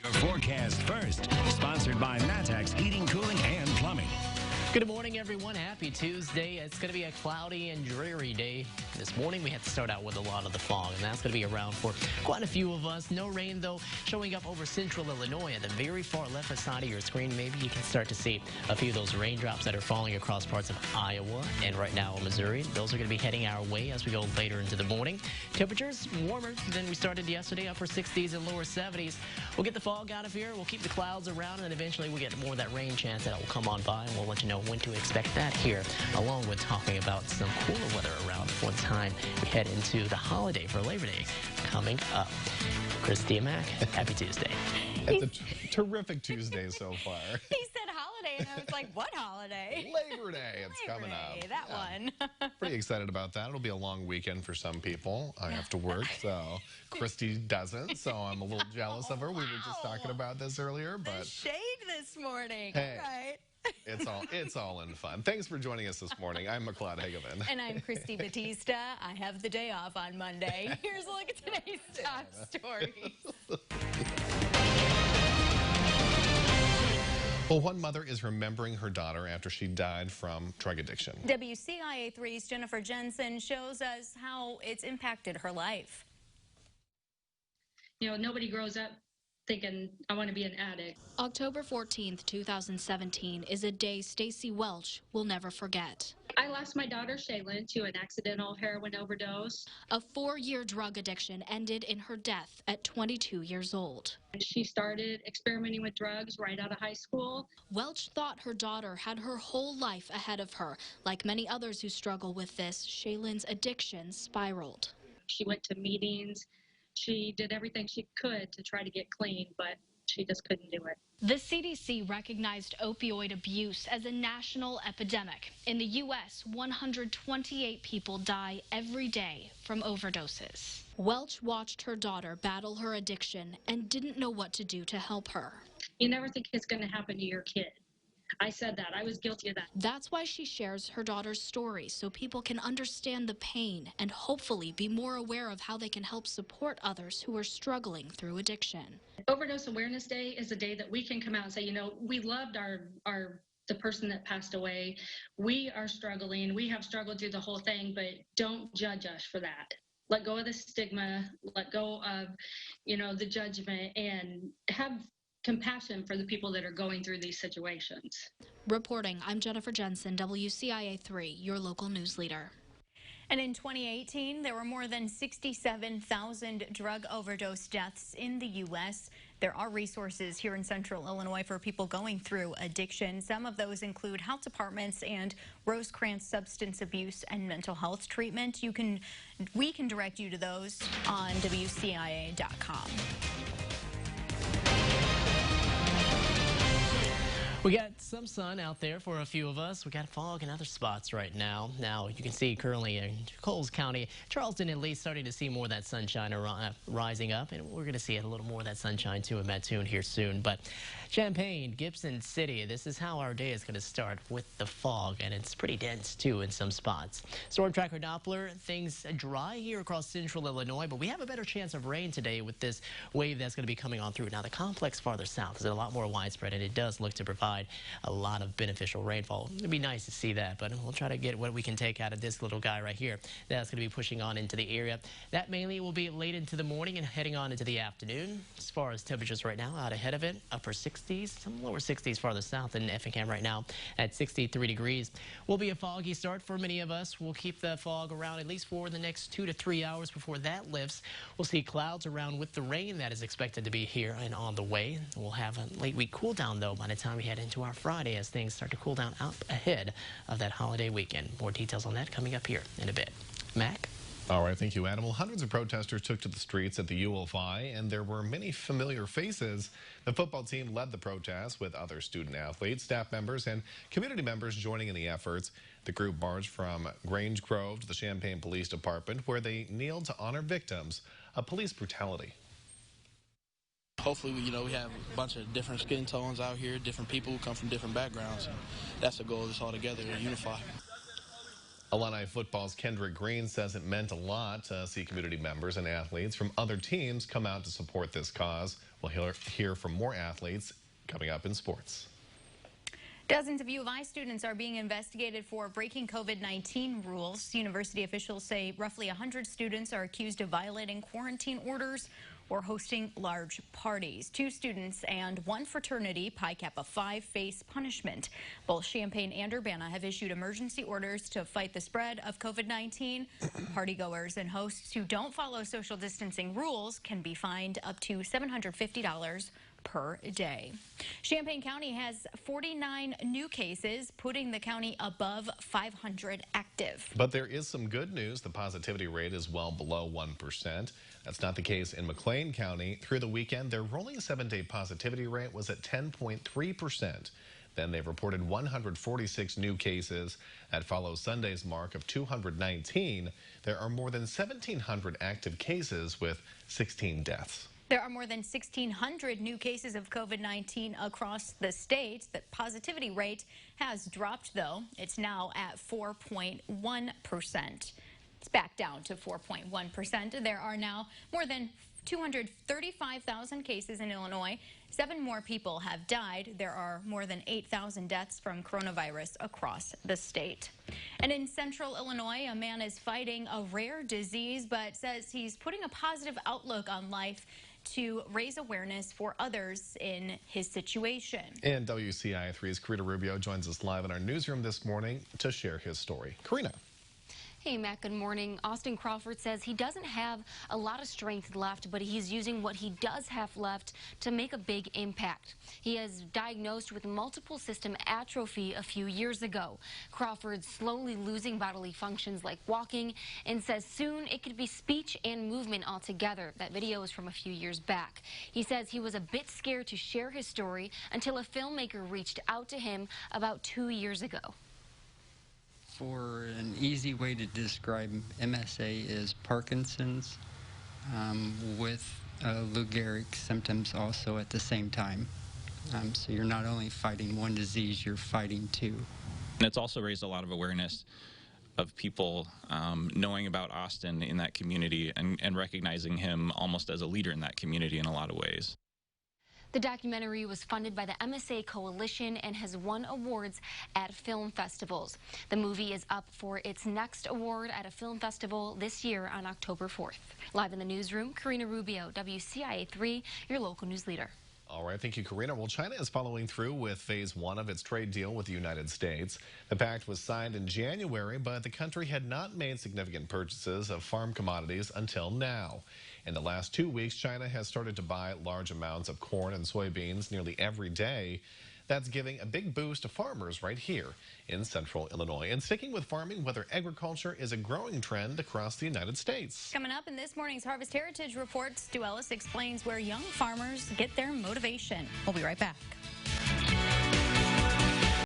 Your forecast first, sponsored by Matex Heating, Cooling, and Plumbing. Good morning, everyone. Happy Tuesday. It's going to be a cloudy and dreary day. This morning, we had to start out with a lot of the fog, and that's going to be around for quite a few of us. No rain, though, showing up over central Illinois. At the very far left side of your screen, maybe you can start to see a few of those raindrops that are falling across parts of Iowa and right now in Missouri. Those are going to be heading our way as we go later into the morning. Temperatures warmer than we started yesterday, upper 60s and lower 70s. We'll get the fog out of here. We'll keep the clouds around, and then eventually we'll get more of that rain chance that will come on by, and we'll let you know when to expect that here, along with talking about some cooler weather around for the time we head into the holiday for Labor Day coming up. Christy and Mac, happy Tuesday. It's a terrific Tuesday so far. He said holiday, and I was like, what holiday? Labor Day, it's coming up. That one. Pretty excited about that. It'll be a long weekend for some people. I have to work, so Christy doesn't, so I'm a little jealous of her. We were just talking about this earlier, but The shade this morning. Hey. All right. it's all in fun. Thanks for joining us this morning. I'm McLeod Hageman. And I'm Christy Batista. I have the day off on Monday. Here's a look at today's top stories. Well, one mother is remembering her daughter after she died from drug addiction. WCIA 3's Jennifer Jensen shows us how it's impacted her life. You know, nobody grows up thinking, I want to be an addict. October 14th, 2017 is a day Stacy Welch will never forget. I lost my daughter, Shaylin, to an accidental heroin overdose. A 4-year drug addiction ended in her death at 22 years old. She started experimenting with drugs right out of high school. Welch thought her daughter had her whole life ahead of her. Like many others who struggle with this, Shaylin's addiction spiraled. She went to meetings. She did everything she could to try to get clean, but she just couldn't do it. The CDC recognized opioid abuse as a national epidemic. In the U.S., 128 people die every day from overdoses. Welch watched her daughter battle her addiction and didn't know what to do to help her. You never think it's going to happen to your kid. I said that. I was guilty of that. That's why she shares her daughter's story, so people can understand the pain and hopefully be more aware of how they can help support others who are struggling through addiction. Overdose Awareness Day is a day that we can come out and say, you know, we loved the person that passed away. We are struggling. We have struggled through the whole thing, but don't judge us for that. Let go of the stigma, let go of, you know, the judgment, and have compassion for the people that are going through these situations. Reporting, I'm Jennifer Jensen, WCIA 3, your local news leader. And in 2018, there were more than 67,000 drug overdose deaths in the U.S. There are resources here in central Illinois for people going through addiction. Some of those include health departments and Rosecrans substance abuse and mental health treatment. We can direct you to those on WCIA.com. We got some sun out there for a few of us. We got fog in other spots right now. Now, you can see currently in Coles County, Charleston at least starting to see more of that sunshine rising up, and we're going to see a little more of that sunshine too in Mattoon here soon. But Champaign, Gibson City, this is how our day is going to start with the fog, and it's pretty dense too in some spots. Storm Tracker Doppler, things dry here across central Illinois, but we have a better chance of rain today with this wave that's going to be coming on through. Now, the complex farther south is a lot more widespread, and it does look to provide a lot of beneficial rainfall. It'd be nice to see that, but we'll try to get what we can take out of this little guy right here. That's going to be pushing on into the area. That mainly will be late into the morning and heading on into the afternoon. As far as temperatures right now, out ahead of it, upper 60s, some lower 60s farther south in Effingham right now at 63 degrees. Will be a foggy start for many of us. We'll keep the fog around at least for the next 2 to 3 hours before that lifts. We'll see clouds around with the rain that is expected to be here and on the way. We'll have a late week cool down though by the time we head into our Friday as things start to cool down up ahead of that holiday weekend. More details on that coming up here in a bit. Mac? All right, thank you, Adam. Well, hundreds of protesters took to the streets at the ULFI, and there were many familiar faces. The football team led the protest with other student athletes, staff members, and community members joining in the efforts. The group marched from Grange Grove to the Champaign Police Department, where they kneeled to honor victims of police brutality. Hopefully, we have a bunch of different skin tones out here, different people who come from different backgrounds. And that's the goal of this all together, to unify. Illini football's Kendrick Green says it meant a lot to see community members and athletes from other teams come out to support this cause We'll hear from more athletes coming up in sports. Dozens of U of I students are being investigated for breaking COVID-19 rules. University officials say roughly 100 students are accused of violating quarantine orders or hosting large parties. 2 students and 1 fraternity, Pi Kappa Phi, face punishment. Both Champaign and Urbana have issued emergency orders to fight the spread of COVID-19. Partygoers and hosts who don't follow social distancing rules can be fined up to $750 per day. Champaign County has 49 new cases, putting the county above 500 active. But there is some good news. The positivity rate is well below 1%. That's not the case in McLean County. Through the weekend, their rolling 7-day positivity rate was at 10.3%. Then they've reported 146 new cases. That follows Sunday's mark of 219. There are more than 1,700 active cases with 16 deaths. There are more than 1,600 new cases of COVID-19 across the state. The positivity rate has dropped, though. It's now at 4.1%. It's back down to 4.1%. There are now more than 235,000 cases in Illinois. 7 more people have died. There are more than 8,000 deaths from coronavirus across the state. And in central Illinois, a man is fighting a rare disease, but says he's putting a positive outlook on life to raise awareness for others in his situation. And WCIA3's Karina Rubio joins us live in our newsroom this morning to share his story. Karina. Hey, Matt, good morning. Austin Crawford says he doesn't have a lot of strength left, but he's using what he does have left to make a big impact. He is diagnosed with multiple system atrophy a few years ago. Crawford's slowly losing bodily functions like walking and says soon it could be speech and movement altogether. That video is from a few years back. He says he was a bit scared to share his story until a filmmaker reached out to him about 2 years ago. For an easy way to describe MSA is Parkinson's with Lou Gehrig's symptoms also at the same time. So you're not only fighting one disease, you're fighting 2. And it's also raised a lot of awareness of people knowing about Austin in that community and recognizing him almost as a leader in that community in a lot of ways. The documentary was funded by the MSA Coalition and has won awards at film festivals. The movie is up for its next award at a film festival this year on October 4th. Live in the newsroom, Karina Rubio, WCIA3, your local news leader. All right, thank you, Karina. Well, China is following through with phase 1 of its trade deal with the United States. The pact was signed in January, but the country had not made significant purchases of farm commodities until now. In the last 2 weeks, China has started to buy large amounts of corn and soybeans nearly every day. That's giving a big boost to farmers right here in central Illinois. And sticking with farming, whether agriculture is a growing trend across the United States. Coming up in this morning's Harvest Heritage Report, Stu Ellis explains where young farmers get their motivation. We'll be right back.